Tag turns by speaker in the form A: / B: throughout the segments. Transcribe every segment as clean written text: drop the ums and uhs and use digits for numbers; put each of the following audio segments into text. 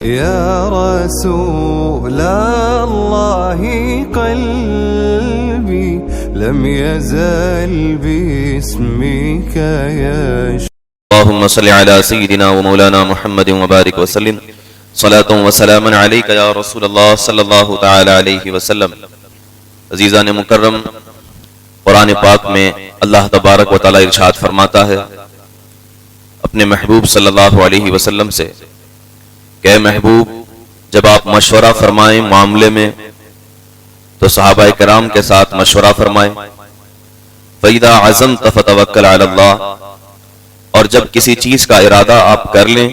A: يا رسول الله قلبي لم يزل باسمك يشتاق.
B: اللهم صل على سيدنا ومولانا محمد وبارك وسلم صلاة وسلاما عليك يا رسول الله صلی اللہ تعالی علیہ وسلم. عزیزان مکرم، قرآن پاک میں اللہ تبارک و تعالی ارشاد فرماتا ہے اپنے محبوب صلی اللہ علیہ وسلم سے کہ محبوب، جب آپ مشورہ فرمائیں معاملے میں تو صحابہ کرام کے ساتھ مشورہ فرمائیں. فَإِذَا عَزَمْتَ فَتَوَكَّلْ عَلَى اللَّهِ، اور جب کسی چیز کا ارادہ آپ کر لیں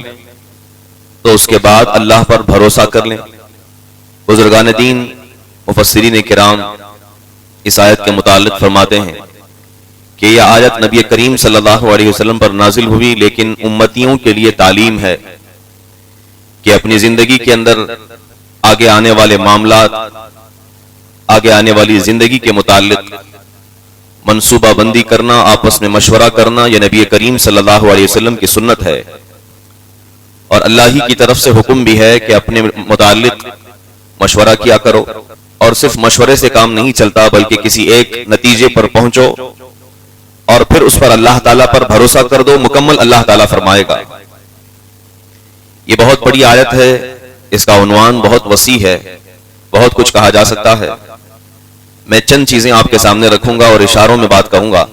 B: تو اس کے بعد اللہ پر بھروسہ کر لیں. بزرگان دین مفسرین کرام اس آیت کے متعلق فرماتے ہیں کہ یہ آیت نبی کریم صلی اللہ علیہ وسلم پر نازل ہوئی، لیکن امتیوں کے لیے تعلیم ہے کہ اپنی زندگی کے اندر آگے آنے والے معاملات، آگے آنے والی زندگی کے متعلق منصوبہ بندی کرنا، آپس میں مشورہ کرنا، یہ نبی کریم صلی اللہ علیہ وسلم کی سنت ہے. اور اللہ ہی کی طرف سے حکم بھی ہے کہ اپنے متعلق مشورہ کیا کرو، اور صرف مشورے سے کام نہیں چلتا بلکہ کسی ایک نتیجے پر پہنچو اور پھر اس پر اللہ تعالیٰ پر بھروسہ کر دو، مکمل اللہ تعالیٰ فرمائے گا. یہ بہت بڑی آیت ہے، اس کا عنوان بہت وسیع ہے، بہت کچھ کہا جا سکتا ہے. میں چند چیزیں آپ کے سامنے رکھوں گا اور اشاروں میں بات کہوں گا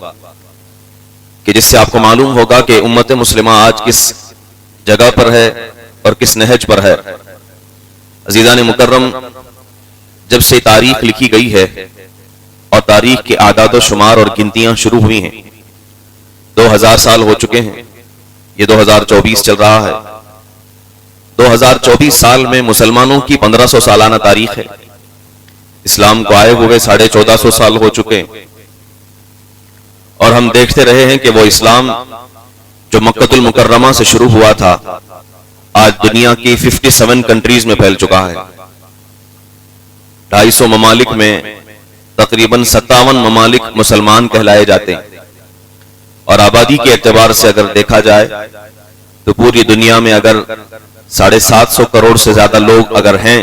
B: کہ جس سے آپ کو معلوم ہوگا کہ امت مسلمہ آج کس جگہ پر ہے اور کس نہج پر ہے. عزیزان مکرم، جب سے تاریخ لکھی گئی ہے اور تاریخ کے اعداد و شمار اور گنتیاں شروع ہوئی ہیں، 2000 سال ہو چکے ہیں. یہ 2024 چل رہا ہے. 2024 سال میں مسلمانوں کی 1500 سالانہ تاریخ ہے. اسلام کو آئے ہوئے 1450 سال ہو چکے ہیں، اور ہم دیکھتے رہے ہیں کہ وہ اسلام جو مکہ المکرمہ سے شروع ہوا تھا آج دنیا کی 57 کنٹریز میں پھیل چکا ہے. 250 ممالک میں تقریباً 57 ممالک مسلمان کہلائے جاتے ہیں. اور آبادی کے اعتبار سے اگر دیکھا جائے تو پوری دنیا میں اگر 750 کروڑ سے زیادہ لوگ اگر ہیں،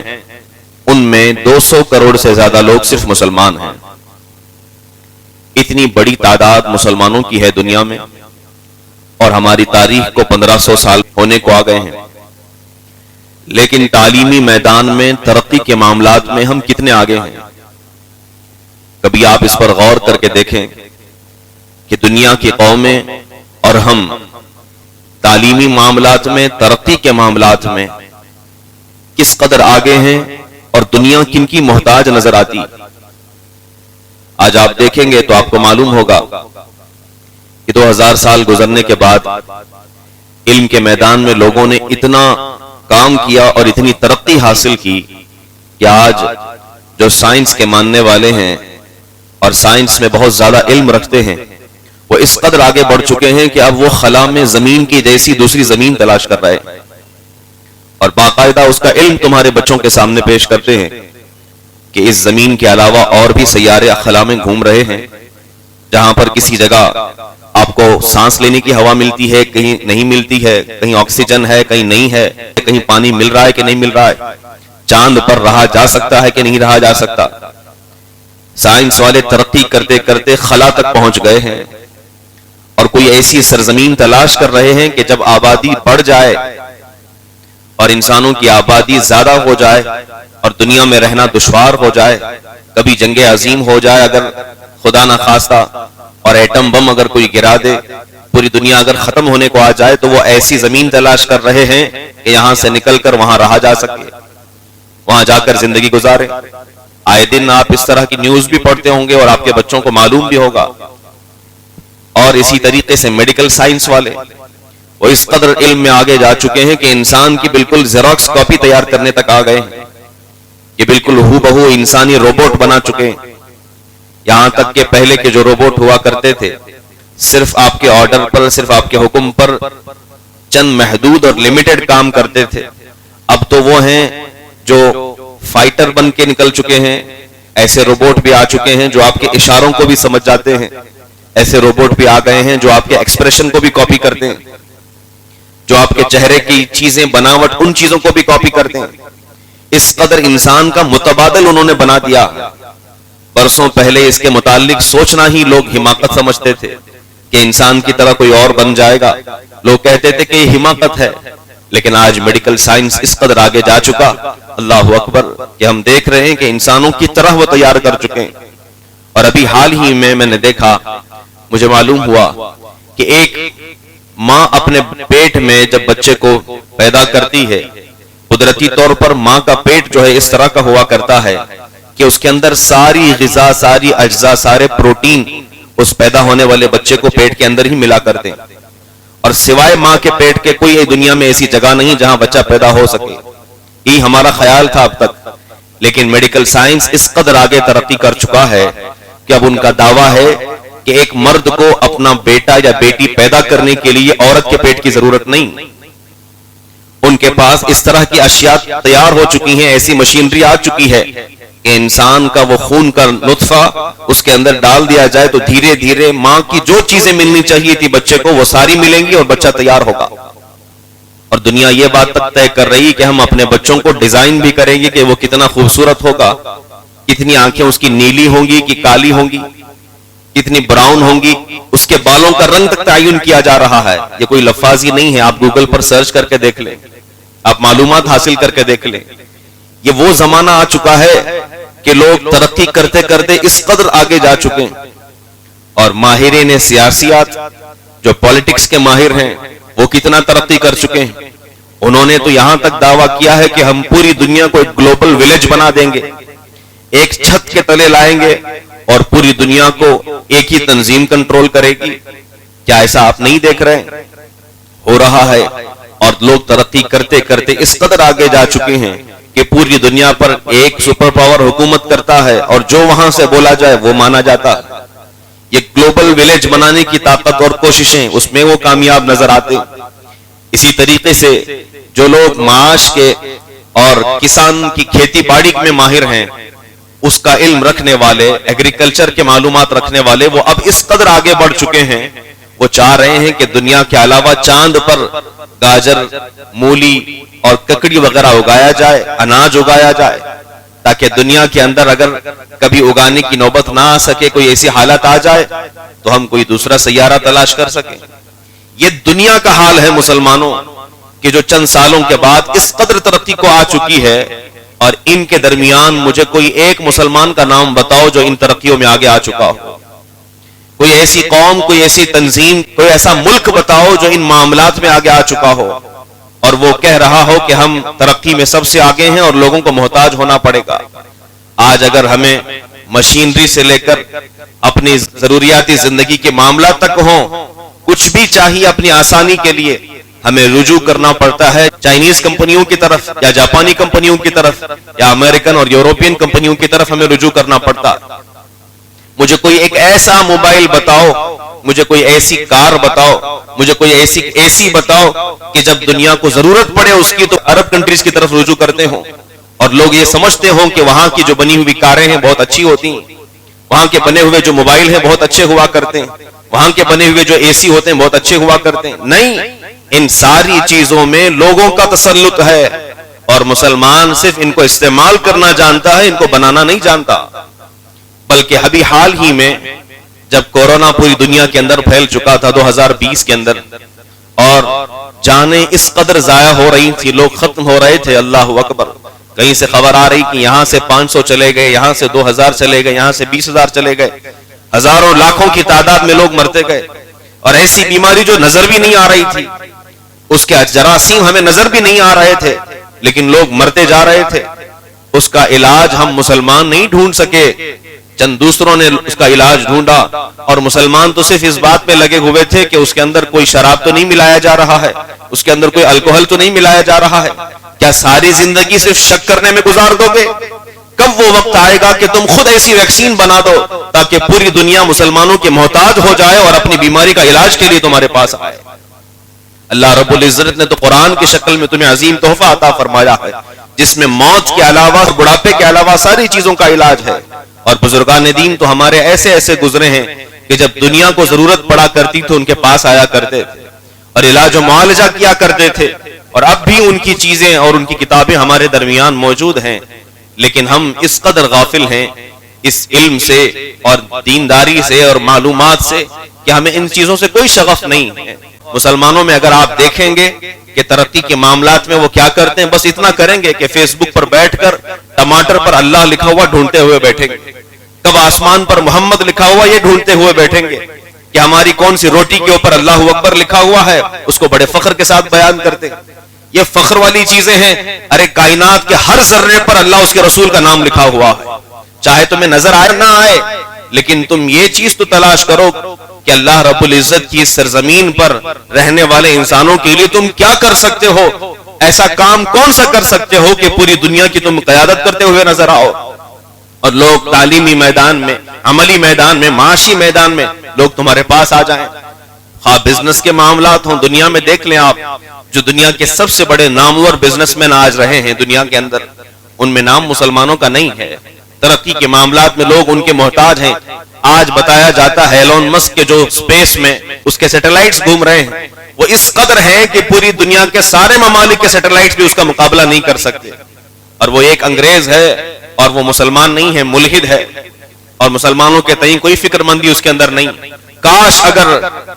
B: ان میں 200 کروڑ سے زیادہ لوگ صرف مسلمان ہیں. اتنی بڑی تعداد مسلمانوں کی ہے دنیا میں، اور ہماری تاریخ کو 1500 سال ہونے کو آ گئے ہیں. لیکن تعلیمی میدان میں ترقی کے معاملات میں ہم کتنے آگے ہیں؟ کبھی آپ اس پر غور کر کے دیکھیں کہ دنیا کی قومیں اور ہم تعلیمی معاملات میں، ترقی کے معاملات میں کس قدر آگے ہیں اور دنیا کن کی محتاج نظر آتی. آج آپ دیکھیں گے تو آپ کو معلوم ہوگا کہ 2000 سال گزرنے کے بعد علم کے میدان میں لوگوں نے اتنا کام کیا اور اتنی ترقی حاصل کی کہ آج جو سائنس کے ماننے والے ہیں اور سائنس میں بہت زیادہ علم رکھتے ہیں، وہ اس قدر آگے بڑھ چکے ہیں کہ اب وہ خلا میں زمین کی جیسی دوسری زمین تلاش کر رہے ہیں، اور باقاعدہ اس کا علم تمہارے بچوں کے سامنے پیش کرتے ہیں کہ اس زمین کے علاوہ اور بھی سیارے خلا میں گھوم رہے ہیں، جہاں پر کسی جگہ آپ کو سانس لینے کی ہوا ملتی ہے، کہیں نہیں ملتی ہے، کہیں آکسیجن ہے، کہیں نہیں ہے، کہیں پانی مل رہا ہے کہ نہیں مل رہا ہے، چاند پر رہا جا سکتا ہے کہ نہیں رہا جا سکتا. سائنس والے ترقی کرتے کرتے خلا تک پہنچ گئے ہیں، اور کوئی ایسی سرزمین تلاش کر رہے ہیں کہ جب آبادی بڑھ جائے اور انسانوں کی آبادی زیادہ ہو جائے اور دنیا میں رہنا دشوار ہو جائے، کبھی جنگ عظیم ہو جائے اگر خدا نہ خواستہ، اور ایٹم بم اگر کوئی گرا دے، پوری دنیا اگر ختم ہونے کو آ جائے، تو وہ ایسی زمین تلاش کر رہے ہیں کہ یہاں سے نکل کر وہاں رہا جا سکے، وہاں جا کر زندگی گزارے. آئے دن آپ اس طرح کی نیوز بھی پڑھتے ہوں گے اور آپ کے بچوں کو معلوم بھی ہوگا. اور اسی طریقے سے میڈیکل سائنس والے وہ اس قدر علم میں آگے جا چکے ہیں کہ انسان کی بالکل زیروکس کاپی تیار کرنے تک آ گئے ہیں، کہ بالکل ہو بہو انسانی روبوٹ بنا چکے ہیں. یہاں تک کہ پہلے کے جو روبوٹ ہوا کرتے تھے صرف آپ کے آرڈر پر، صرف آپ کے حکم پر چند محدود اور لمیٹڈ کام کرتے تھے، اب تو وہ ہیں جو فائٹر بن کے نکل چکے ہیں. ایسے روبوٹ بھی آ چکے ہیں جو آپ کے اشاروں کو بھی سمجھ جاتے ہیں. ایسے روبوٹ بھی آ گئے ہیں جو آپ کے ایکسپریشن کو بھی کاپی کرتے ہیں. جو آپ کے چہرے کی چیزیں بناوٹ ان چیزوں کو بھی کاپی کرتے ہیں. اس قدر انسان کا متبادل انہوں نے بنا دیا. برسوں پہلے اس کے متعلق سوچنا ہی لوگ حماقت سمجھتے تھے کہ انسان کی طرح کوئی اور بن جائے گا. لوگ کہتے تھے کہ یہ حماقت ہے. لیکن آج میڈیکل سائنس اس قدر آگے جا چکا, اللہ اکبر, کہ ہم دیکھ رہے ہیں کہ انسانوں کی طرح وہ تیار کر چکے ہیں. اور ابھی حال ہی میں نے دیکھا, مجھے معلوم ہوا کہ ایک ماں اپنے پیٹ میں جب بچے کو پیدا کرتی ہے, قدرتی طور پر ماں کا پیٹ جو ہے اس طرح کا ہوا کرتا ہے کہ اس کے اندر ساری غذا, ساری اجزاء, سارے پروٹین اس پیدا ہونے والے بچے کو پیٹ کے اندر ہی ملا کرتے ہیں. اور سوائے ماں کے پیٹ کے کوئی دنیا میں ایسی جگہ نہیں جہاں بچہ پیدا ہو سکے. یہ ہمارا خیال تھا اب تک, لیکن میڈیکل سائنس اس قدر آگے ترقی کر چکا ہے کہ اب ان کا دعویٰ ہے کہ ایک مرد کو اپنا بیٹا یا بیٹی پیدا کرنے کے لیے عورت کے پیٹ کی ضرورت نہیں. ان کے پاس اس طرح کی اشیاء تیار ہو چکی ہیں, ایسی مشینری آ چکی ہے کہ انسان کا وہ خون کا نطفہ اس کے اندر ڈال دیا جائے تو دھیرے دھیرے ماں کی جو چیزیں ملنی چاہیے تھی بچے کو وہ ساری ملیں گی اور بچہ تیار ہوگا. اور دنیا یہ بات تک طے کر رہی کہ ہم اپنے بچوں کو ڈیزائن بھی کریں گے کہ وہ کتنا خوبصورت ہوگا, کتنی آنکھیں اس کی نیلی ہوں گی کہ کالی ہوں گی, کتنی براؤن ہوں گی, اس کے بالوں کا رنگ تک تعین کیا جا رہا ہے. یہ کوئی لفاظی نہیں ہے, آپ گوگل پر سرچ کر کے دیکھ لیں, آپ معلومات حاصل کر کے دیکھ لیں. یہ وہ زمانہ آ چکا ہے کہ لوگ ترقی کرتے کرتے اس قدر آگے جا چکے ہیں. اور ماہرین سیاسیات جو پالیٹکس کے ماہر ہیں وہ کتنا ترقی کر چکے ہیں. انہوں نے تو یہاں تک دعویٰ کیا ہے کہ ہم پوری دنیا کو ایک گلوبل ولیج بنا دیں گے, ایک چھت کے تلے لائیں گے اور پوری دنیا کو ایک ہی تنظیم کنٹرول کرے گی. کیا ایسا آپ نہیں دیکھ رہے ہیں؟ ہو رہا ہے. اور لوگ ترقی کرتے کرتے اس قدر آگے جا چکے ہیں کہ پوری دنیا پر ایک سپر پاور حکومت کرتا ہے اور جو وہاں سے بولا جائے وہ مانا جاتا ہے. یہ گلوبل ولیج بنانے کی طاقت اور کوششیں, اس میں وہ کامیاب نظر آتے. اسی طریقے سے جو لوگ معاش کے اور کسان کی کھیتی باڑی میں ماہر ہیں, اس کا علم رکھنے والے, ایگریکلچر کے معلومات رکھنے والے, وہ اب اس قدر آگے بڑھ چکے ہیں, وہ چاہ رہے ہیں کہ دنیا کے علاوہ چاند پر گاجر, مولی اور ککڑی وغیرہ اگایا جائے, اناج اگایا جائے, تاکہ دنیا کے اندر اگر کبھی اگانے کی نوبت نہ آ سکے, کوئی ایسی حالت آ جائے تو ہم کوئی دوسرا سیارہ تلاش کر سکیں. یہ دنیا کا حال ہے مسلمانوں کہ جو چند سالوں کے بعد اس قدر ترقی کو آ چکی ہے. اور ان کے درمیان مجھے کوئی ایک مسلمان کا نام بتاؤ جو ان ترقیوں میں آگے آ چکا ہو. کوئی ایسی قوم, کوئی ایسی تنظیم, کوئی ایسا ملک بتاؤ جو ان معاملات میں آگے آ چکا ہو اور وہ کہہ رہا ہو کہ ہم ترقی میں سب سے آگے ہیں اور لوگوں کو محتاج ہونا پڑے گا. آج اگر ہمیں مشینری سے لے کر اپنی ضروریاتی زندگی کے معاملات تک ہوں, کچھ بھی چاہیے اپنی آسانی کے لیے, ہمیں رجوع کرنا پڑتا ہے چائنیز کمپنیوں کی طرف یا جاپانی کمپنیوں کی طرف یا امریکن اور یورپین کمپنیوں کی طرف ہمیں رجوع کرنا پڑتا. مجھے کوئی ایک ایسا موبائل بتاؤ, مجھے کوئی ایسی کار بتاؤ, مجھے کوئی ایسی اے سی بتاؤ کہ جب دنیا کو ضرورت پڑے اس کی تو عرب کنٹریز کی طرف رجوع کرتے ہوں اور لوگ یہ سمجھتے ہوں کہ وہاں کی جو بنی ہوئی کاریں ہیں بہت اچھی ہوتی ہیں, وہاں کے بنے ہوئے جو موبائل ہیں بہت اچھے ہوا کرتے ہیں, وہاں کے بنے ہوئے جو اے سی ہوتے ہیں بہت اچھے ہوا کرتے ہیں. نہیں, ان ساری چیزوں میں لوگوں کا تسلط ہے اور مسلمان صرف ان کو استعمال کرنا جانتا ہے, ان کو بنانا نہیں جانتا. بلکہ ابھی حال ہی میں جب کورونا پوری دنیا کے اندر پھیل چکا تھا 2020 کے اندر, اور جانیں اس قدر ضائع ہو رہی تھی, لوگ ختم ہو رہے تھے, اللہ اکبر. کہیں سے خبر آ رہی کہ یہاں سے 500 چلے گئے, یہاں سے 2000 چلے گئے, یہاں سے 20,000 چلے گئے, ہزاروں لاکھوں کی تعداد میں لوگ مرتے گئے. اور ایسی بیماری جو نظر بھی نہیں آ رہی تھی, اس کے جراثیم ہمیں نظر بھی نہیں آ رہے تھے, لیکن لوگ مرتے جا رہے تھے. اس کا علاج ہم مسلمان نہیں ڈھونڈ سکے, چند دوسروں نے اس کا علاج ڈھونڈا, اور مسلمان تو صرف اس بات پہ لگے ہوئے تھے کہ اس کے اندر کوئی شراب تو نہیں ملایا جا رہا ہے, اس کے اندر کوئی الکوہل تو نہیں ملایا جا رہا ہے. کیا ساری زندگی صرف شک کرنے میں گزار دو گے؟ کب وہ وقت آئے گا کہ تم خود ایسی ویکسین بنا دو تاکہ پوری دنیا مسلمانوں کے محتاج ہو جائے اور اپنی بیماری کا علاج کے لیے تمہارے پاس آئے؟ اللہ رب العزت نے تو قرآن کی شکل میں تمہیں عظیم تحفہ عطا فرمایا ہے, جس میں موت کے علاوہ, بڑھاپے کے علاوہ ساری چیزوں کا علاج ہے. اور بزرگان دین تو ہمارے ایسے ایسے گزرے ہیں کہ جب دنیا کو ضرورت پڑا کرتی تو ان کے پاس آیا کرتے تھے, اور علاج و معالجہ کیا کرتے تھے، اور اب بھی ان کی چیزیں اور ان کی کتابیں ہمارے درمیان موجود ہیں، لیکن ہم اس قدر غافل ہیں اس علم سے اور دینداری سے اور معلومات سے کہ ہمیں ان چیزوں سے کوئی شغف نہیں ہے۔ مسلمانوں میں اگر آپ دیکھیں گے کہ ترقی کے معاملات میں وہ کیا کرتے ہیں، بس اتنا کریں گے کہ فیس بک پر بیٹھ کر ٹماٹر پر اللہ لکھا ہوا ڈھونڈتے ہوئے بیٹھیں گے، کب آسمان پر محمد لکھا ہوا یہ ڈھونڈتے ہوئے بیٹھیں گے کہ ہماری کون سی روٹی کے اوپر اللہ اکبر لکھا ہوا ہے، اس کو بڑے فخر کے ساتھ بیان کرتے ہیں۔ یہ فخر والی چیزیں ہیں، ارے کائنات کے ہر ذرے پر اللہ اس کے رسول کا نام لکھا ہوا ہے، چاہے تمہیں نظر آئے نہ آئے، لیکن تم یہ چیز تو تلاش کرو کہ اللہ رب العزت کی سرزمین پر رہنے والے انسانوں کے لیے تم کیا کر سکتے ہو، ایسا کام کون سا کر سکتے ہو کہ پوری دنیا کی تم قیادت کرتے ہوئے نظر آؤ۔ اور لوگ تعلیمی میدان میں، عملی میدان میں، معاشی میدان میں لوگ تمہارے پاس آ جائیں، خواہ بزنس کے معاملات ہوں، دنیا میں دیکھ لیں آپ، جو دنیا کے سب سے بڑے نامور بزنس مین آج رہے ہیں دنیا کے اندر، ان میں نام مسلمانوں کا نہیں ہے۔ ترقی کے معاملات میں لوگ ان کے محتاج ہیں۔ آج بتایا جاتا ہے ایلون مسک کے جو سپیس میں اس کے سیٹلائٹس گھوم رہے ہیں، وہ اس قدر ہیں کہ پوری دنیا کے سارے ممالک کے سیٹلائٹس بھی اس کا مقابلہ نہیں کر سکتے، اور وہ ایک انگریز ہے اور وہ مسلمان نہیں ہے، ملحد ہے، اور مسلمانوں کے تئیں کوئی فکر مندی اس کے اندر نہیں۔ کاش اگر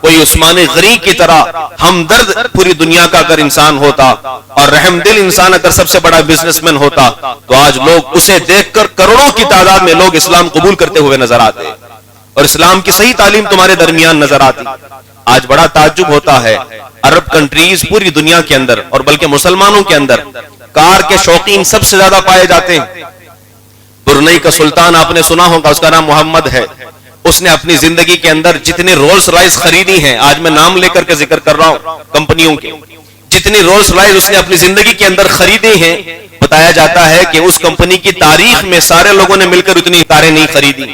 B: کوئی عثمان غنی کی طرح ہمدرد پوری دنیا کا اگر انسان ہوتا اور رحم دل انسان اگر سب سے بڑا بزنس مین ہوتا تو آج لوگ اسے دیکھ کر کروڑوں کی تعداد میں لوگ اسلام قبول کرتے ہوئے نظر آتے اور اسلام کی صحیح تعلیم تمہارے درمیان نظر آتی۔ آج بڑا تعجب ہوتا ہے، عرب کنٹریز پوری دنیا کے اندر اور بلکہ مسلمانوں کے اندر کار کے شوقین سب سے زیادہ پائے جاتے ہیں۔ برنئی کا سلطان آپ نے سنا ہوگا، اس کا نام محمد ہے، اس نے اپنی زندگی کے اندر جتنی رولز رائس خریدی ہیں، آج میں نام لے کر کے ذکر کر رہا ہوں کمپنیوں کے، جتنی رولز رائس اس نے اپنی زندگی کے اندر خریدی ہیں، بتایا جاتا ہے کہ اس کمپنی کی تاریخ میں سارے لوگوں نے مل کر اتنی کاریں نہیں خریدی۔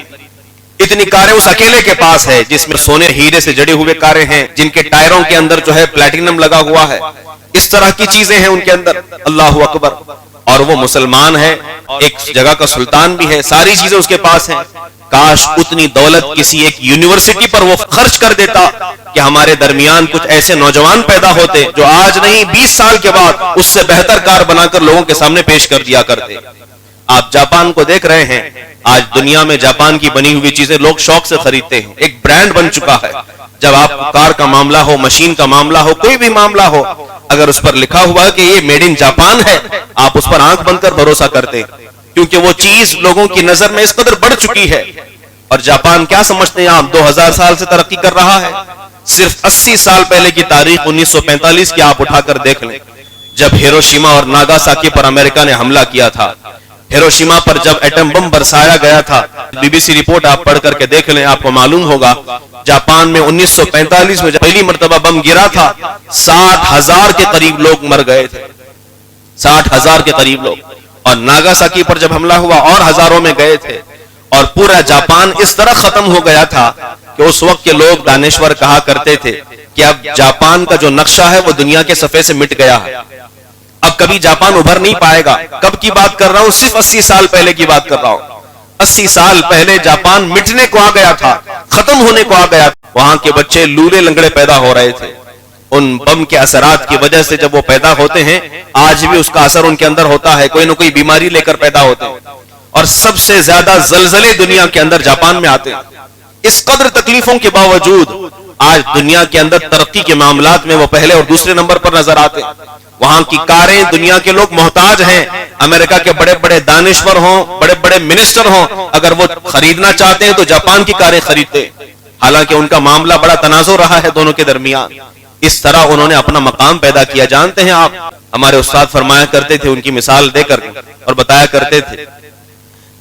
B: اتنی کاریں اس اکیلے کے پاس ہے جس میں سونے ہیرے سے جڑے ہوئے کاریں ہیں، جن کے ٹائروں کے اندر جو ہے پلیٹینم لگا ہوا ہے، اس طرح کی چیزیں ہیں ان کے اندر، اللہ اکبر، اور وہ مسلمان ہے، ایک جگہ کا سلطان بھی ہے، ساری چیزیں اس کے پاس ہیں۔ کاش اتنی دولت کسی ایک یونیورسٹی پر وہ خرچ کر دیتا کہ ہمارے درمیان کچھ ایسے نوجوان پیدا ہوتے جو آج نہیں 20 سال کے بعد اس سے بہتر کار بنا کر لوگوں کے سامنے پیش کر دیا کرتے۔ آپ جاپان کو دیکھ رہے ہیں، آج دنیا میں جاپان کی بنی ہوئی چیزیں لوگ شوق سے خریدتے ہیں، ایک برانڈ بن چکا ہے۔ جب آپ کار کا معاملہ ہو، مشین کا معاملہ ہو، کوئی بھی معاملہ ہو، اگر اس پر لکھا ہوا کہ یہ میڈ ان جاپان ہے، آپ اس پر آنکھ بند کر بھروسہ کرتے، کیونکہ وہ چیز لوگوں کی نظر میں اس قدر بڑھ چکی ہے۔ اور جاپان کیا سمجھتے ہیں آپ، 2000 سال سے ترقی کر رہا ہے؟ صرف 80 سال پہلے کی تاریخ 1945 کی آپ اٹھا کر دیکھ لیں، جب ہیروشیما اور ناگاساکی پر امریکہ نے حملہ کیا تھا، ہیروشیما پر جب ایٹم بم برسایا گیا تھا، بی بی سی رپورٹ آپ پڑھ کر کے دیکھ لیں، آپ کو معلوم ہوگا جاپان میں 1945 میں جب پہلی مرتبہ بم گرا تھا 60,000 کے قریب لوگ مر گئے تھے، 60,000 کے قریب لوگ، اور ناگاساکی پر جب حملہ ہوا اور ہزاروں میں گئے تھے، اور پورا جاپان اس طرح ختم ہو گیا تھا کہ اس وقت کے لوگ دانشور کہا کرتے تھے کہ اب جاپان کا جو نقشہ ہے وہ دنیا کے صفحے سے مٹ گیا ہے، اب کبھی جاپان ابھر نہیں پائے گا۔ کب کی بات کر رہا ہوں؟ صرف 80 سال پہلے کی بات کر رہا ہوں۔ 80 سال پہلے جاپان مٹنے کو آ گیا تھا، ختم ہونے کو آ گیا تھا، وہاں کے بچے لولے لنگڑے پیدا ہو رہے تھے، ان بم کے اثرات کی وجہ سے جب وہ پیدا ہوتے ہیں، آج بھی اس کا اثر ان کے اندر ہوتا ہے، کوئی نہ کوئی بیماری لے کر پیدا ہوتے ہیں، اور سب سے زیادہ زلزلے دنیا کے اندر جاپان میں آتے ہیں۔ اس قدر تکلیفوں کے باوجود آج دنیا کے اندر ترقی کے معاملات میں وہ پہلے اور دوسرے نمبر پر نظر آتے ہیں۔ وہاں کی کاریں دنیا کے لوگ محتاج ہیں، امریکہ کے بڑے بڑے دانشور ہوں، بڑے بڑے منسٹر ہوں، اگر وہ خریدنا چاہتے ہیں تو جاپان کی کاریں خریدتے، حالانکہ ان کا معاملہ بڑا تنازع رہا ہے دونوں کے درمیان۔ اس طرح انہوں نے اپنا مقام پیدا کیا۔ جانتے ہیں آپ، ہمارے استاد فرمایا کرتے تھے، ان کی مثال دے کر اور بتایا کرتے تھے،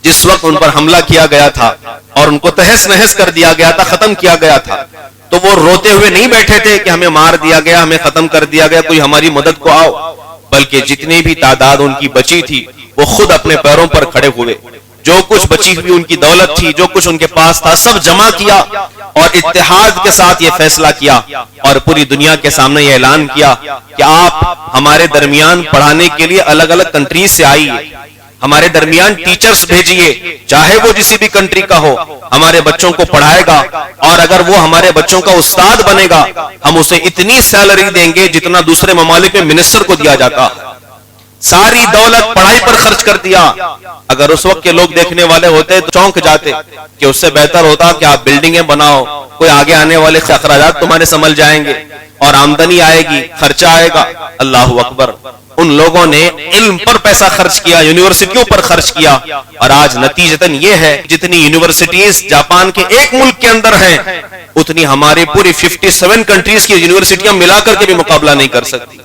B: جس وقت ان پر حملہ کیا گیا تھا اور ان کو تہس نہس کر دیا گیا تھا، ختم کیا گیا تھا، تو وہ روتے ہوئے نہیں بیٹھے تھے کہ ہمیں مار دیا گیا، ہمیں ختم کر دیا گیا، کوئی ہماری مدد کو آؤ، بلکہ جتنی بھی تعداد ان کی بچی تھی وہ خود اپنے پیروں پر کھڑے ہوئے، جو کچھ بچی ہوئی ان کی دولت تھی، جو کچھ ان کے پاس تھا، سب جمع کیا اور اتحاد کے ساتھ یہ فیصلہ کیا اور پوری دنیا کے سامنے یہ اعلان کیا کہ آپ ہمارے درمیان پڑھانے کے لیے الگ الگ کنٹریز سے آئیے، ہمارے درمیان ٹیچرز بھیجیے، چاہے وہ کسی بھی کنٹری کا ہو، ہمارے بچوں کو پڑھائے گا، اور اگر وہ ہمارے بچوں کا استاد بنے گا ہم اسے اتنی سیلری دیں گے جتنا دوسرے ممالک میں منسٹر کو دیا جاتا ہے۔ ساری دولت پڑھائی پر خرچ کر دیا۔ اگر اس وقت کے لوگ دیکھنے والے ہوتے تو چونک جاتے کہ اس سے بہتر ہوتا کہ آپ بلڈنگیں بناؤ، کوئی آگے آنے والے اخراجات تمہارے سنبھل جائیں گے اور آمدنی آئے گی، خرچہ آئے گا۔ اللہ اکبر، ان لوگوں نے علم پر پیسہ خرچ کیا، یونیورسٹیوں پر خرچ کیا، اور آج نتیجتاً یہ ہے جتنی یونیورسٹیز جاپان کے ایک ملک کے اندر ہیں اتنی ہماری پوری 57 کنٹریز کی یونیورسٹیاں ملا کر کے بھی مقابلہ نہیں کر سکتی۔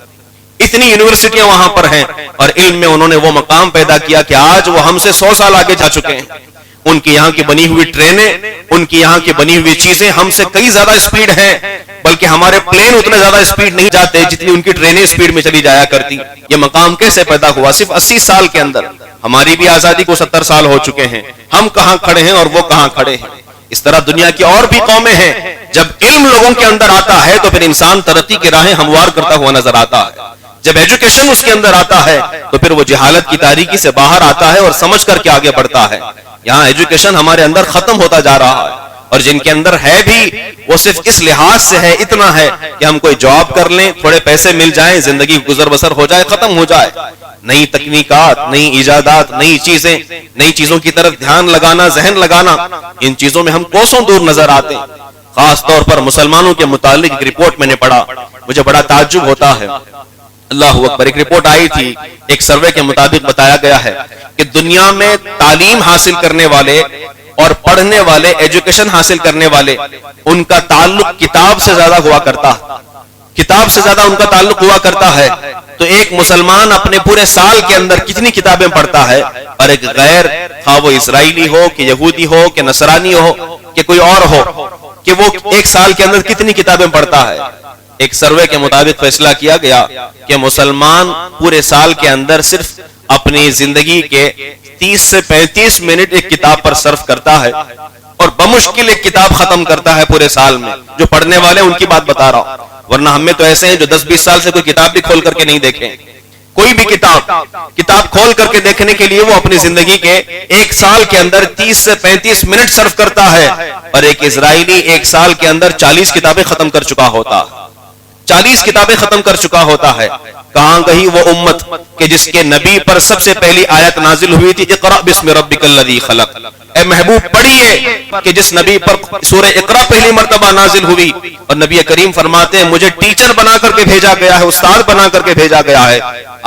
B: اتنی یونیورسٹیاں وہاں پر ہیں، اور علم میں انہوں نے وہ مقام پیدا کیا کہ آج وہ ہم سے 100 سال آگے جا چکے ہیں۔ ان کی یہاں کی بنی ہوئی ٹرینیں، ان کی یہاں کی بنی ہوئی چیزیں ہم سے کئی زیادہ اسپیڈ ہیں، بلکہ ہمارے پلین اتنے زیادہ اسپیڈ نہیں جاتے جتنی ان کی ٹرینیں اسپیڈ میں چلی جایا کرتی۔ یہ مقام کیسے پیدا ہوا؟ صرف 80 سال کے اندر۔ ہماری بھی آزادی کو 70 سال ہو چکے ہیں، ہم کہاں کھڑے ہیں اور وہ کہاں کھڑے ہیں۔ اس طرح دنیا کی اور بھی قومیں ہیں، جب علم لوگوں کے اندر آتا ہے تو پھر انسان ترقی کی راہیں ہموار کرتا ہوا نظر آتا ہے۔ جب ایجوکیشن اس کے اندر آتا ہے تو پھر وہ جہالت کی تاریکی سے باہر آتا ہے اور سمجھ کر کے آگے بڑھتا ہے۔ یہاں ایجوکیشن ہمارے اندر ختم ہوتا جا رہا ہے، اور جن کے اندر ہے بھی وہ صرف اس لحاظ سے ہے، اتنا ہے کہ ہم کوئی جاب کر لیں، تھوڑے پیسے مل جائیں، زندگی گزر بسر ہو جائے، ختم ہو جائے۔ نئی تکنیکات، نئی ایجادات، نئی چیزیں، نئی چیزوں کی طرف دھیان لگانا، ذہن لگانا، ان چیزوں میں ہم کوسوں دور نظر آتے ہیں۔ خاص طور پر مسلمانوں کے متعلق ایک رپورٹ میں نے پڑھا، مجھے بڑا تعجب ہوتا ہے۔ اللہ اکبر، ایک رپورٹ آئی تھی، ایک سروے کے مطابق بتایا گیا ہے کہ دنیا میں تعلیم حاصل کرنے والے اور پڑھنے والے، ایجوکیشن حاصل کرنے والے، ان کا تعلق کتاب سے زیادہ ہوا کرتا ہے، کتاب سے زیادہ ان کا تعلق ہوا کرتا ہے۔ تو ایک مسلمان اپنے پورے سال کے اندر کتنی کتابیں پڑھتا ہے، اور ایک غیر، خواہ وہ اسرائیلی ہو کہ یہودی ہو کہ نصرانی ہو کہ کوئی اور ہو، کہ وہ ایک سال کے اندر کتنی کتابیں پڑھتا ہے۔ ایک سروے کے مطابق فیصلہ کیا گیا کہ مسلمان پورے سال کے اندر صرف اپنی زندگی کے 30 سے 35 منٹ ایک کتاب پر صرف کرتا ہے، اور بمشکل ایک کتاب ختم کرتا ہے پورے سال میں۔ جو پڑھنے والے ان کی بات بتا رہا ہوں، ورنہ ہم میں تو ایسے ہیں جو 10-20 سال سے کوئی کتاب بھی کھول کر کے نہیں دیکھیں۔ کوئی بھی کتاب کھول کر کے دیکھنے کے لیے وہ اپنی زندگی کے ایک سال کے اندر 30 سے 35 منٹ صرف کرتا ہے، اور ایک اسرائیلی ایک سال کے اندر 40 کتابیں ختم کر چکا ہوتا ہے، 40 کتابیں ختم کر چکا ہوتا ہے۔ کہاں گئی وہ امت کہ جس کے نبی پر سب سے پہلی آیت نازل ہوئی تھی، اقرأ بسم ربک الذی خلق۔ اے محبوب پڑھیے کہ جس نبی پر سورہ اقرأ پہلی مرتبہ نازل ہوئی، اور نبی کریم فرماتے ہیں مجھے ٹیچر بنا کر کے بھیجا گیا ہے، استاد بنا کر کے بھیجا گیا ہے۔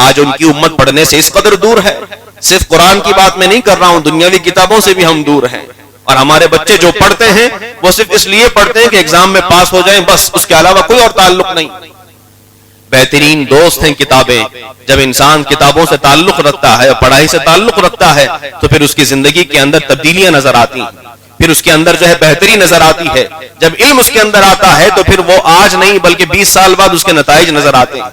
B: آج ان کی امت پڑھنے سے اس قدر دور ہے۔ صرف قرآن کی بات میں نہیں کر رہا ہوں، دنیاوی کتابوں سے بھی ہم دور ہیں، اور ہمارے بچے جو پڑھتے ہیں وہ صرف اس لیے پڑھتے ہیں کہ ایگزام میں پاس ہو جائیں، بس، اس کے علاوہ کوئی اور تعلق نہیں۔ بہترین دوست ہیں کتابیں۔ جب انسان کتابوں سے تعلق رکھتا ہے اور پڑھائی سے تعلق رکھتا ہے تو پھر اس کی زندگی کے اندر تبدیلیاں نظر آتی ہیں، پھر اس کے اندر جو ہے بہتری نظر آتی ہے۔ جب علم اس کے اندر آتا ہے تو پھر وہ آج نہیں بلکہ 20 سال بعد اس کے نتائج نظر آتے ہیں۔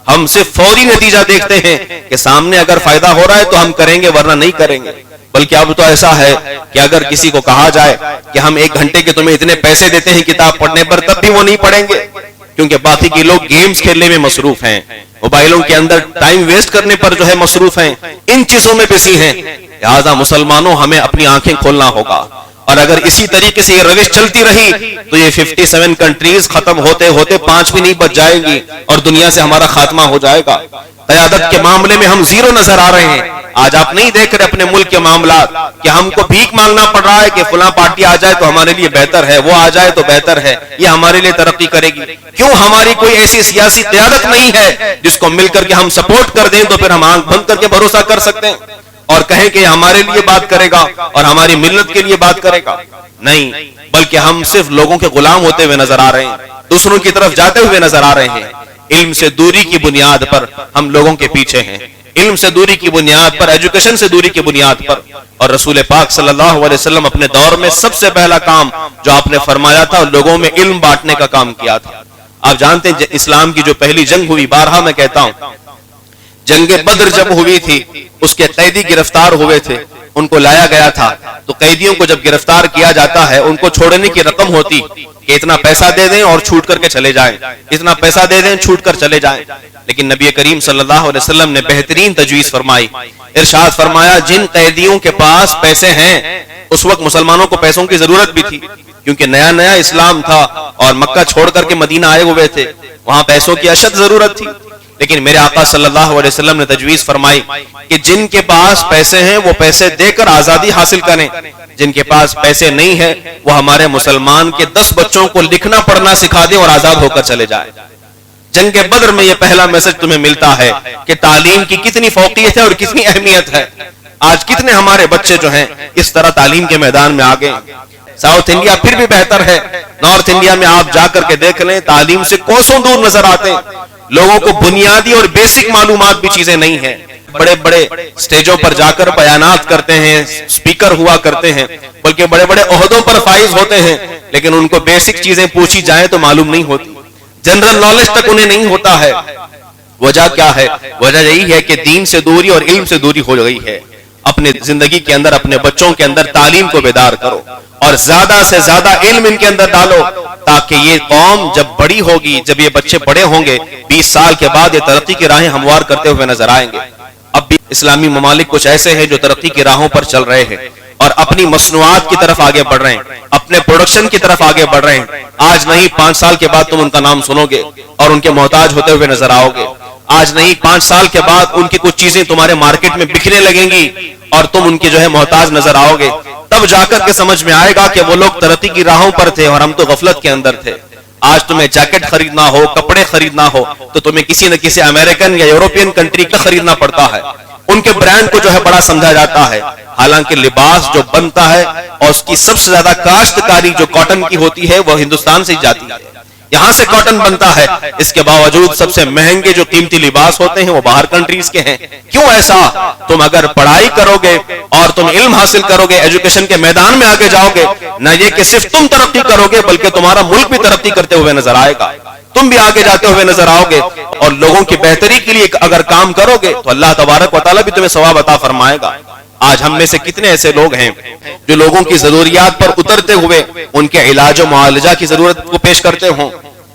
B: ہم صرف فوری نتیجہ دیکھتے ہیں کہ سامنے اگر فائدہ ہو رہا ہے تو ہم کریں گے، ورنہ نہیں کریں گے۔ بلکہ اب تو ایسا ہے کہ اگر کسی کو کہا جائے کہ ہم 1 گھنٹے کے تمہیں اتنے پیسے دیتے ہیں کتاب پڑھنے پر، تب بھی وہ نہیں پڑھیں گے، کیونکہ باقی کے لوگ گیمز کھیلنے میں مصروف ہیں، موبائلوں کے اندر ٹائم ویسٹ کرنے پر جو ہے مصروف ہیں، ان چیزوں میں بزی ہیں۔ لہذا مسلمانوں ہمیں اپنی آنکھیں کھولنا ہوگا، اور اگر اسی طریقے سے یہ روش چلتی رہی تو یہ 57 کنٹریز ختم ہوتے ہوتے 5 بھی نہیں بچ جائیں گی، اور دنیا سے ہمارا خاتمہ ہو جائے گا۔ قیادت کے معاملے میں ہم زیرو نظر آ رہے ہیں۔ آج آپ نہیں دیکھ رہے اپنے ملک کے معاملات کہ ہم کو بھیک مانگنا پڑ رہا ہے کہ فلاں پارٹی آ جائے تو ہمارے لیے بہتر ہے، وہ آ جائے تو بہتر ہے، یہ ہمارے لیے ترقی کرے گی۔ کیوں ہماری کوئی ایسی سیاسی قیادت نہیں ہے جس کو مل کر کے ہم سپورٹ کر دیں تو پھر ہم آنکھ بند کر کے بھروسہ کر سکتے ہیں اور کہیں کہ یہ ہمارے لیے بات کرے گا اور ہماری ملت کے لیے بات کرے گا؟ نہیں، بلکہ ہم صرف لوگوں کے غلام ہوتے ہوئے نظر آ رہے ہیں، دوسروں کی طرف جاتے ہوئے نظر آ رہے ہیں۔ علم سے دوری کی بنیاد پر ہم لوگوں کے پیچھے ہیں، علم سے دوری کی بنیاد پر، ایجوکیشن سے دوری کی بنیاد پر۔ اور رسول پاک صلی اللہ علیہ وسلم اپنے دور میں سب سے پہلا کام جو آپ نے فرمایا تھا لوگوں میں علم بانٹنے کا کام کیا تھا۔ آپ جانتے ہیں اسلام کی جو پہلی جنگ ہوئی، بارہا میں کہتا ہوں، جنگ بدر جب ہوئی تھی اس کے قیدی گرفتار ہوئے تھے، ان کو لایا گیا تھا، تو قیدیوں کو جب گرفتار کیا جاتا ہے ان کو چھوڑنے کی رقم ہوتی کہ اتنا پیسہ دے دیں اور چھوٹ کر کے چلے جائیں، اتنا پیسہ دے دیں چھوٹ کر چلے جائیں. لیکن نبی کریم صلی اللہ علیہ وسلم نے بہترین تجویز فرمائی. ارشاد فرمایا جن قیدیوں کے پاس پیسے ہیں، اس وقت مسلمانوں کو پیسوں کی ضرورت بھی تھی کیونکہ نیا نیا اسلام تھا اور مکہ چھوڑ کر کے مدینہ آئے ہوئے تھے، وہاں پیسوں کی اشد ضرورت تھی. لیکن میرے آقا صلی اللہ علیہ وسلم نے تجویز فرمائی کہ جن کے پاس پیسے ہیں وہ پیسے دے کر آزادی حاصل کریں، جن کے پاس پیسے نہیں ہیں وہ ہمارے مسلمان کے 10 بچوں کو لکھنا پڑھنا سکھا دیں اور آزاد ہو کر چلے جائیں. جنگ بدر میں یہ پہلا میسج تمہیں ملتا ہے کہ تعلیم کی کتنی فوقیت ہے اور کتنی اہمیت ہے. آج کتنے ہمارے بچے جو ہیں اس طرح تعلیم کے میدان میں آگے. ساؤتھ انڈیا پھر بھی بہتر ہے، نارتھ انڈیا میں آپ جا کر کے دیکھ لیں تعلیم سے کوسوں دور نظر آتے ہیں. لوگوں کو بنیادی اور بیسک معلومات بھی چیزیں نہیں ہیں. بڑے بڑے سٹیجوں پر جا کر بیانات کرتے ہیں، سپیکر ہوا کرتے ہیں، بلکہ بڑے بڑے عہدوں پر فائز ہوتے ہیں، لیکن ان کو بیسک چیزیں پوچھی جائیں تو معلوم نہیں ہوتی، جنرل نالج تک انہیں نہیں ہوتا ہے. وجہ کیا ہے؟ وجہ یہی ہے کہ دین سے دوری اور علم سے دوری ہو گئی ہے. اپنے زندگی کے اندر اپنے بچوں کے اندر تعلیم کو بیدار کرو اور زیادہ سے زیادہ علم ان کے اندر ڈالو تاکہ یہ قوم جب بڑی ہوگی، جب یہ بچے بڑے ہوں گے، 20 سال کے بعد یہ ترقی کی راہیں ہموار کرتے ہوئے نظر آئیں گے. اب بھی اسلامی ممالک کچھ ایسے ہیں جو ترقی کی راہوں پر چل رہے ہیں اور اپنی مصنوعات کی طرف آگے بڑھ رہے ہیں، اپنے پروڈکشن کی طرف آگے بڑھ رہے ہیں. آج نہیں 5 سال کے بعد تم ان کا نام سنو گے اور ان کے محتاج ہوتے ہوئے نظر آؤ گے. آج نہیں 5 سال کے بعد ان کی کچھ چیزیں تمہارے مارکیٹ میں بکنے لگیں گی اور تم ان کی جو ہے محتاج نظر آؤ گے. تب جا کر کے سمجھ میں آئے گا کہ وہ لوگ ترقی کی راہوں پر تھے اور ہم تو غفلت کے اندر تھے. آج تمہیں جیکٹ خریدنا ہو، کپڑے خریدنا ہو تو تمہیں کسی نہ کسی امریکن یا یورپین کنٹری کا خریدنا پڑتا ہے. ان کے برانڈ کو جو ہے بڑا سمجھا جاتا ہے، حالانکہ لباس جو بنتا ہے اور اس کی سب سے زیادہ کاشتکاری جو کاٹن کی ہوتی ہے وہ ہندوستان سے ہی جاتی ہے، یہاں سے کاٹن بنتا ہے. اس کے باوجود سب سے مہنگے جو قیمتی لباس ہوتے ہیں وہ باہر کنٹریز کے ہیں. کیوں ایسا؟ تم اگر پڑھائی کرو گے اور تم علم حاصل کرو گے، ایجوکیشن کے میدان میں آگے جاؤ گے، نہ یہ کہ صرف تم ترقی کرو گے بلکہ تمہارا ملک بھی ترقی کرتے ہوئے نظر آئے گا، تم بھی آگے جاتے ہوئے نظر آؤ گے اور لوگوں کی بہتری کے لیے اگر کام کرو گے تو اللہ تبارک و تعالیٰ بھی تمہیں ثواب عطا فرمائے گا. آج ہم میں سے کتنے ایسے لوگ ہیں جو لوگوں کی ضروریات پر اترتے ہوئے ان کے علاج و معالجہ کی ضرورت کو پیش کرتے ہوں.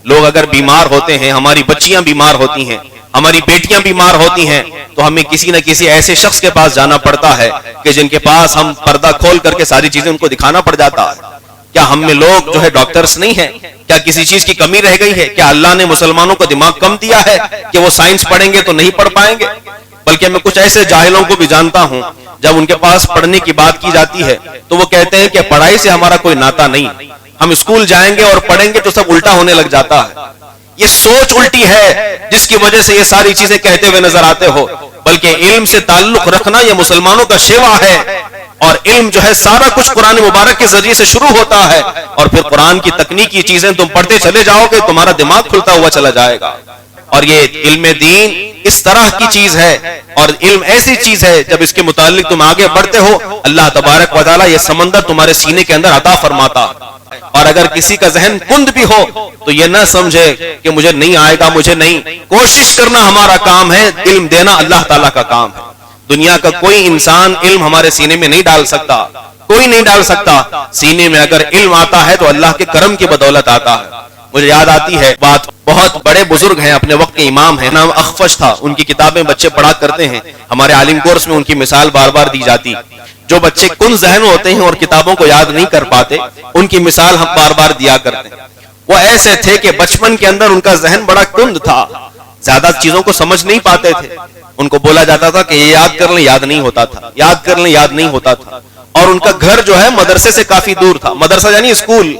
B: لوگ اگر بیمار ہوتے ہیں، ہماری بچیاں بیمار ہوتی ہیں، ہماری بیٹیاں بیمار ہوتی ہیں تو ہمیں کسی نہ کسی ایسے شخص کے پاس جانا پڑتا ہے کہ جن کے پاس ہم پردہ کھول کر کے ساری چیزیں ان کو دکھانا پڑ جاتا ہے. کیا ہم میں لوگ جو ہے ڈاکٹرز نہیں ہیں؟ کیا کسی چیز کی کمی رہ گئی ہے؟ کیا اللہ نے مسلمانوں کو دماغ کم دیا ہے کہ وہ سائنس پڑھیں گے تو نہیں پڑھ پائیں گے؟ بلکہ میں کچھ ایسے جاہلوں کو بھی جانتا ہوں جب ان کے پاس پڑھنے کی بات کی جاتی ہے تو وہ کہتے ہیں کہ پڑھائی سے ہمارا کوئی ناتا نہیں، ہم اسکول جائیں گے اور پڑھیں گے تو سب الٹا ہونے لگ جاتا ہے. یہ سوچ الٹی ہے جس کی وجہ سے یہ ساری چیزیں کہتے ہوئے نظر آتے ہو. بلکہ علم سے تعلق رکھنا یہ مسلمانوں کا شیوا ہے اور علم جو ہے سارا کچھ قرآن مبارک کے ذریعے سے شروع ہوتا ہے اور پھر قرآن کی تکنیکی چیزیں تم پڑھتے چلے جاؤ گے، تمہارا دماغ کھلتا ہوا چلا جائے گا. اور یہ علم دین اس طرح کی چیز ہے اور علم ایسی چیز ہے جب اس کے متعلق تم آگے بڑھتے ہو اللہ تبارک و تعالیٰ یہ سمندر تمہارے سینے کے اندر عطا فرماتا. اور اگر کسی کا ذہن کند بھی ہو تو یہ نہ سمجھے کہ مجھے نہیں آئے گا، مجھے نہیں. کوشش کرنا ہمارا کام ہے، علم دینا اللہ تعالیٰ کا کام ہے. دنیا کا کوئی انسان علم ہمارے سینے میں نہیں ڈال سکتا، کوئی نہیں ڈال سکتا. سینے میں اگر علم آتا ہے تو اللہ کے کرم کی بدولت آتا ہے. مجھے یاد آتی ہے بات، بہت بڑے بزرگ ہیں، اپنے وقت کے امام ہیں، نام اخفش تھا. ان کی کتابیں بچے پڑھا کرتے ہیں، ہمارے عالم کورس میں ان کی مثال بار بار دی جاتی. جو بچے کن ذہن ہوتے ہیں اور کتابوں کو یاد نہیں کر پاتے ان کی مثال ہم بار بار دیا کرتے ہیں. وہ ایسے تھے کہ بچپن کے اندر ان کا ذہن بڑا کند تھا، زیادہ چیزوں کو سمجھ نہیں پاتے تھے. ان کو بولا جاتا تھا کہ یہ یاد کر لیں، یاد نہیں ہوتا تھا، یاد کر لیں، یاد نہیں ہوتا تھا. اور ان کا گھر جو ہے مدرسے سے کافی دور تھا. مدرسہ یعنی اسکول.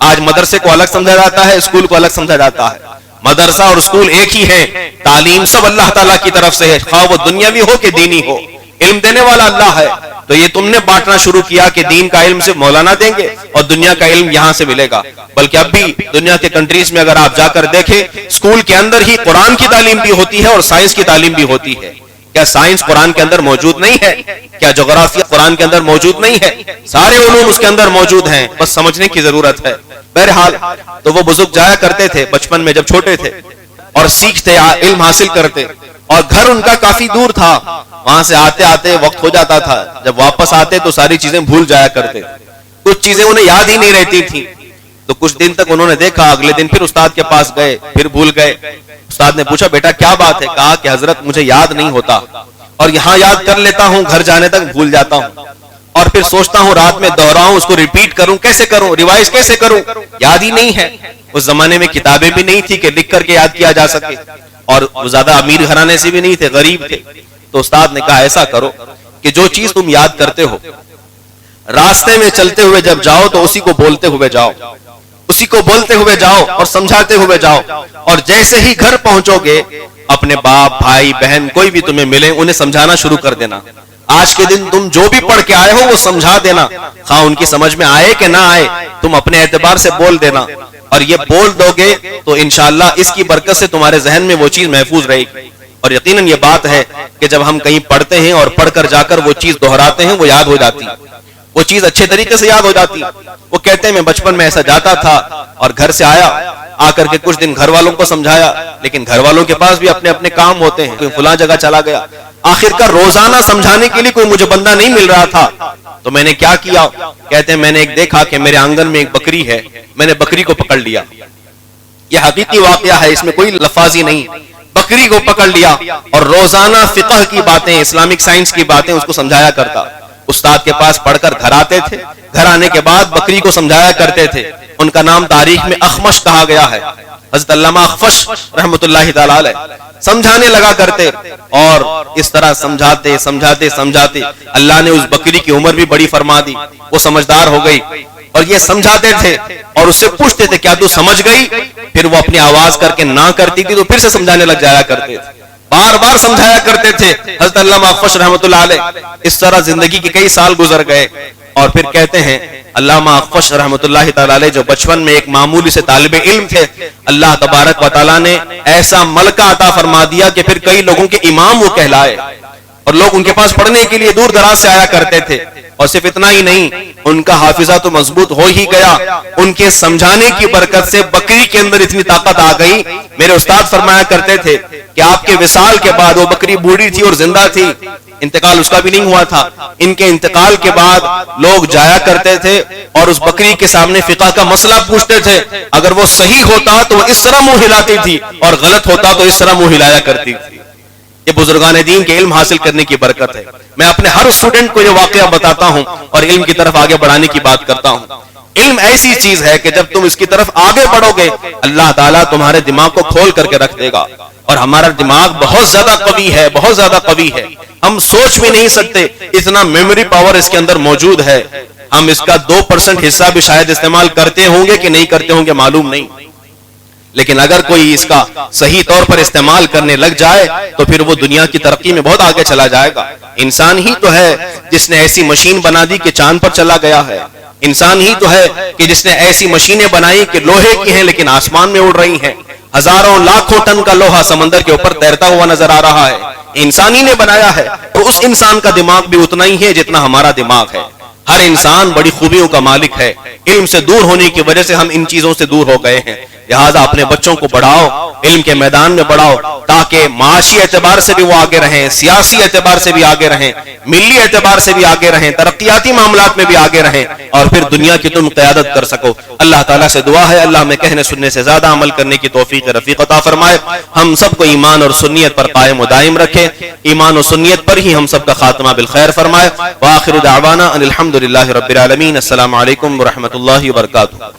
B: آج مدرسے کو الگ سمجھا جاتا ہے، اسکول کو الگ سمجھا جاتا ہے. مدرسہ اور اسکول ایک ہی ہے. تعلیم سب اللہ تعالیٰ کی طرف سے ہے، خواہ وہ دنیاوی ہو کہ دینی ہو. علم دینے والا اللہ ہے. تو یہ تم نے بانٹنا شروع کیا کہ دین کا علم صرف مولانا دیں گے اور دنیا کا علم یہاں سے ملے گا. بلکہ اب بھی دنیا کے کنٹریز میں اگر آپ جا کر دیکھیں اسکول کے اندر ہی قرآن کی تعلیم بھی ہوتی ہے اور سائنس کی تعلیم بھی ہوتی ہے. کیا سائنس قرآن کے اندر موجود نہیں ہے؟ کیا جغرافیہ قرآن کے اندر موجود نہیں ہے؟ سارے علوم اس کے اندر موجود ہیں، بس سمجھنے کی ضرورت ہے. بہرحال تو وہ بزرگ جایا کرتے تھے بچپن میں جب چھوٹے تھے اور سیکھتے، علم حاصل کرتے، اور گھر ان کا کافی دور تھا. وہاں سے آتے آتے وقت ہو جاتا تھا. جب واپس آتے تو ساری چیزیں بھول جایا کرتے، کچھ چیزیں انہیں یاد ہی نہیں رہتی تھی. تو کچھ دن تک انہوں نے دیکھا، اگلے دن پھر استاد کے پاس گئے، پھر بھول گئے۔ استاد نے پوچھا بیٹا کیا بات ہے؟ کہا کہ حضرت مجھے یاد نہیں ہوتا، اور یہاں یاد کر لیتا ہوں، گھر جانے تک بھول جاتا ہوں، اور پھر سوچتا ہوں رات میں دہراؤں، اس کو ریپیٹ کروں، کیسے کروں، ریوائز کیسے کروں، یاد ہی نہیں ہے۔ اس زمانے میں کتابیں بھی نہیں تھی کہ لکھ کر کے یاد کیا جا سکے، اور وہ زیادہ امیر گھرانے سے بھی نہیں تھے، غریب تھے۔ تو استاد نے کہا ایسا کرو کہ جو چیز تم یاد کرتے ہو، راستے میں چلتے ہوئے جب جاؤ تو اسی کو بولتے ہوئے جاؤ، اسی کو بولتے ہوئے جاؤ اور سمجھاتے ہوئے جاؤ، اور جیسے ہی گھر پہنچو گے اپنے باپ بھائی بہن کوئی بھی تمہیں ملے انہیں سمجھانا شروع کر دینا۔ آج کے دن تم جو بھی پڑھ کے آئے ہو وہ سمجھا دینا، خواہ ان کی سمجھ میں آئے کہ نہ آئے، تم اپنے اعتبار سے بول دینا، اور یہ بول دو گے تو انشاءاللہ اس کی برکت سے تمہارے ذہن میں وہ چیز محفوظ رہے گی۔ اور یقیناً یہ بات ہے کہ جب ہم کہیں پڑھتے ہیں اور پڑھ کر جا کر وہ چیز دہراتے ہیں وہ یاد ہو جاتی، وہ چیز اچھے طریقے سے یاد ہو جاتی۔ وہ کہتے ہیں میں بچپن میں ایسا جاتا تھا اور گھر سے آیا، آ کر کے کچھ دن گھر والوں کو سمجھایا، لیکن گھر والوں کے پاس بھی اپنے اپنے کام ہوتے ہیں، کوئی فلاں جگہ چلا گیا، آخر کار روزانہ سمجھانے کے لیے کوئی مجھے بندہ نہیں مل رہا تھا، تو میں نے کیا کیا؟ کہتے ہیں میں نے ایک دیکھا کہ میرے آنگن میں ایک بکری ہے، میں نے بکری کو پکڑ لیا، یہ حقیقی واقعہ ہے، اس میں کوئی لفاظی نہیں، بکری کو پکڑ لیا اور روزانہ فقہ کی باتیں، اسلامک سائنس کی باتیں اس کو سمجھایا کرتا۔ استاد کے پاس پڑھ کر گھر آتے تھے، گھر آنے کے بعد بکری کو سمجھایا کرتے تھے۔ ان کا نام تاریخ میں اخفش کہا گیا ہے، حضرت علامہ اخفش رحمۃ اللہ تعالی علیہ سمجھانے لگا کرتے، اور اس طرح سمجھاتے سمجھاتے سمجھاتے اللہ نے اس بکری کی عمر بھی بڑی فرما دی، وہ سمجھدار ہو گئی، اور یہ سمجھاتے تھے اور اس سے پوچھتے تھے کیا تو سمجھ گئی؟ پھر وہ اپنی آواز کر کے نہ کرتی تھی تو پھر سے سمجھانے لگ جایا کرتے تھے، بار بار سمجھایا کرتے تھے حضرت علامہ اخفش رحمۃ اللہ علیہ۔ اس طرح زندگی کے کئی سال گزر گئے، اور پھر کہتے ہیں علامہ اخفش رحمۃ اللہ تعالی علیہ جو بچپن میں ایک معمولی سے طالب علم تھے، اللہ تبارک و تعالیٰ نے ایسا ملکہ عطا فرما دیا کہ پھر کئی لوگوں کے امام وہ کہلائے، اور لوگ ان کے پاس پڑھنے کے لیے دور دراز سے آیا کرتے تھے۔ اور صرف اتنا ہی نہیں، ان کا حافظہ تو مضبوط ہو ہی گیا، ان کے سمجھانے کی برکت سے بکری کے اندر اتنی طاقت آ گئی۔ میرے استاد فرمایا کرتے تھے کہ آپ کے وصال کے بعد وہ بکری بوڑھی تھی اور زندہ تھی، انتقال اس کا بھی نہیں ہوا تھا، ان کے انتقال کے بعد لوگ جایا کرتے تھے اور اس بکری کے سامنے فقہ کا مسئلہ پوچھتے تھے، اگر وہ صحیح ہوتا تو وہ اس طرح منہ ہلاتی تھی، اور غلط ہوتا تو اس طرح منہ ہلایا کرتی تھی۔ یہ بزرگان دین کے علم حاصل کرنے کی برکت ہے۔ میں اپنے ہر اسٹوڈنٹ کو یہ واقعہ بتاتا ہوں اور علم کی طرف آگے بڑھانے کی بات کرتا ہوں۔ علم ایسی چیز ہے کہ جب تم اس کی طرف آگے بڑھو گے اللہ تعالیٰ تمہارے دماغ کو کھول کر کے رکھ دے گا، اور ہمارا دماغ بہت زیادہ قوی ہے، بہت زیادہ قوی ہے، ہم سوچ بھی نہیں سکتے اتنا میموری پاور اس کے اندر موجود ہے۔ ہم اس کا 2% حصہ بھی شاید استعمال کرتے ہوں گے کہ نہیں کرتے ہوں گے معلوم نہیں، لیکن اگر کوئی اس کا صحیح طور پر استعمال کرنے لگ جائے تو پھر وہ دنیا کی ترقی میں بہت آگے چلا جائے گا۔ انسان ہی تو ہے جس نے ایسی مشین بنا دی کہ چاند پر چلا گیا ہے، انسان ہی تو ہے کہ جس نے ایسی مشینیں بنائی کہ لوہے کی ہیں لیکن آسمان میں اڑ رہی ہیں، ہزاروں لاکھوں ٹن کا لوہا سمندر کے اوپر تیرتا ہوا نظر آ رہا ہے، انسان ہی نے بنایا ہے۔ تو اس انسان کا دماغ بھی اتنا ہی ہے جتنا ہمارا دماغ ہے۔ ہر انسان بڑی خوبیوں کا مالک ہے، علم سے دور ہونے کی وجہ سے ہم ان چیزوں سے دور ہو گئے ہیں۔ لہٰذا اپنے بچوں کو بڑھاؤ، علم کے میدان میں بڑھاؤ، تاکہ معاشی اعتبار سے بھی وہ آگے رہیں، سیاسی اعتبار سے بھی آگے رہیں، ملی اعتبار سے بھی آگے رہیں، ترقیاتی معاملات میں بھی آگے رہیں، اور پھر دنیا کی تم قیادت کر سکو۔ اللہ تعالیٰ سے دعا ہے اللہ میں کہنے سننے سے زیادہ عمل کرنے کی توفیق رفیق عطا فرمائے، ہم سب کو ایمان اور سنیت پر قائم و دائم رکھے، ایمان و سنیت پر ہی ہم سب کا خاتمہ بالخیر فرمائے۔ وآخر دعوانا ان الحمد للہ رب العالمین۔ السلام علیکم ورحمۃ اللہ وبرکاتہ۔